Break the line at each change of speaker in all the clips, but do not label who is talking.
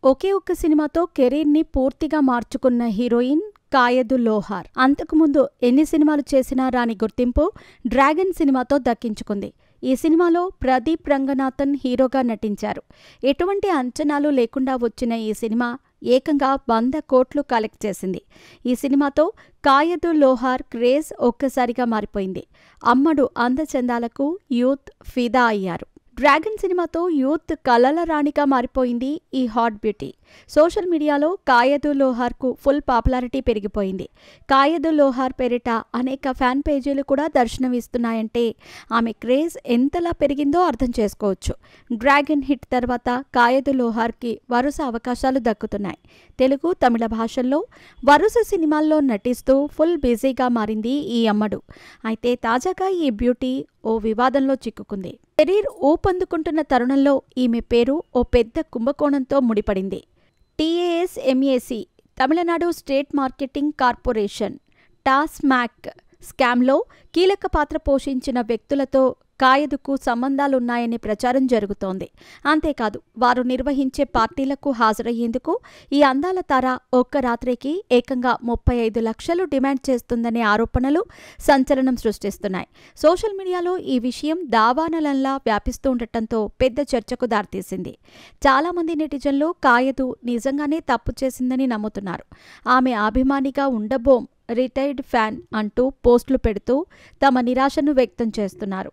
ఒకే ఒక్క సినిమాతో కెరీర్ని పూర్తిగా మార్చుకున్న హీరోయిన్ కాయదు లోహార్. అంతకుముందు ఎన్ని సినిమాలు చేసినా రాని గుర్తింపు డ్రాగన్ సినిమాతో దక్కించుకుంది. ఈ సినిమాలో ప్రదీప్ రంగనాథన్ హీరోగా నటించారు. ఎటువంటి అంచనాలు లేకుండా వచ్చిన ఈ సినిమా ఏకంగా 100 కోట్లు కలెక్ట్ చేసింది. ఈ సినిమాతో కాయదు లోహార్ క్రేజ్ ఒక్కసారిగా మారిపోయింది. అమ్మడు అందచందాలకు యూత్ ఫిదా అయ్యారు. డ్రాగన్ సినిమాతో యూత్ కలల రాణిగా మారిపోయింది ఈ హాట్ బ్యూటీ. సోషల్ మీడియాలో కాయదు లోహార్కు ఫుల్ పాపులారిటీ పెరిగిపోయింది. కాయదు లోహార్ పేరిట అనేక ఫ్యాన్ పేజీలు కూడా దర్శనమిస్తున్నాయంటే ఆమె క్రేజ్ ఎంతలా పెరిగిందో అర్థం చేసుకోవచ్చు. డ్రాగన్ హిట్ తర్వాత కాయదు లోహార్కి వరుస అవకాశాలు దక్కుతున్నాయి. తెలుగు, తమిళ భాషల్లో వరుస సినిమాల్లో నటిస్తూ ఫుల్ బిజీగా మారింది ఈ అమ్మడు. అయితే తాజాగా ఈ బ్యూటీ ఓ వివాదంలో చిక్కుకుంది. కెరీర్ ఊపందుకుంటున్న తరుణంలో ఈమె పేరు ఓ పెద్ద కుంభకోణంతో ముడిపడింది. TASMAC Tamil Nadu state marketing corporation TASMAC స్కామ్లో కీలక పాత్ర పోషించిన వ్యక్తులతో కాయదుకు సంబంధాలున్నాయని ప్రచారం జరుగుతోంది. అంతేకాదు వారు నిర్వహించే పార్టీలకు హాజరయ్యేందుకు ఈ అందాల తార ఒక్క రాత్రికి ఏకంగా 35 లక్షలు డిమాండ్ చేస్తుందనే ఆరోపణలు సంచలనం సృష్టిస్తున్నాయి. సోషల్ మీడియాలో ఈ విషయం దావానలంలా వ్యాపిస్తూ ఉండటంతో పెద్ద చర్చకు దారితీసింది. చాలామంది నెటిజన్లు కాయదు నిజంగానే తప్పు చేసిందని నమ్ముతున్నారు. ఆమె అభిమానిగా ఉండబోం, రిటైర్డ్ ఫ్యాన్ అంటూ పోస్టులు పెడుతూ తమ నిరాశను వ్యక్తం చేస్తున్నారు.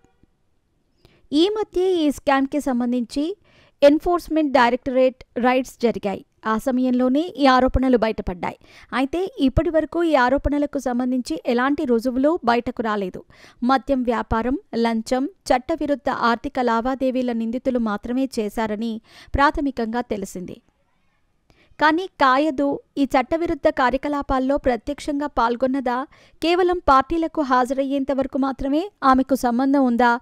ఈ మధ్య ఈ స్కామ్కి సంబంధించి ఎన్ఫోర్స్మెంట్ డైరెక్టరేట్ రైడ్స్ జరిగాయి. ఆ సమయంలోనే ఈ ఆరోపణలు బయటపడ్డాయి. అయితే ఇప్పటి వరకు ఈ ఆరోపణలకు సంబంధించి ఎలాంటి రుజువులు బయటకు రాలేదు. మద్యం వ్యాపారం, లంచం, చట్టవిరుద్ధ ఆర్థిక లావాదేవీల నిందితులు మాత్రమే చేశారని ప్రాథమికంగా తెలిసింది. కానీ కాయదు ఈ చట్టవిరుద్ధ కార్యకలాపాల్లో ప్రత్యక్షంగా పాల్గొన్నదా, కేవలం పార్టీలకు హాజరయ్యేంత వరకు మాత్రమే ఆమెకు సంబంధం ఉందా,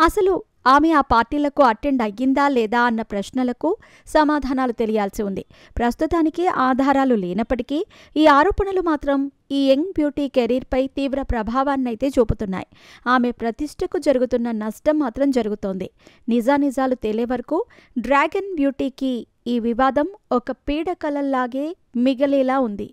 అసలు ఆమె ఆ పార్టీలకు అటెండ్ అయ్యిందా లేదా అన్న ప్రశ్నలకు సమాధానాలు తెలియాల్సి ఉంది. ప్రస్తుతానికి ఆధారాలు లేనప్పటికీ ఈ ఆరోపణలు మాత్రం ఈ యంగ్ బ్యూటీ కెరీర్పై తీవ్ర ప్రభావాన్నైతే చూపుతున్నాయి. ఆమె ప్రతిష్టకు జరుగుతున్న నష్టం మాత్రం జరుగుతోంది. నిజానిజాలు తేలే వరకు డ్రాగన్ బ్యూటీకి ఈ వివాదం ఒక పీడకలల్లాగే మిగలేలా ఉంది.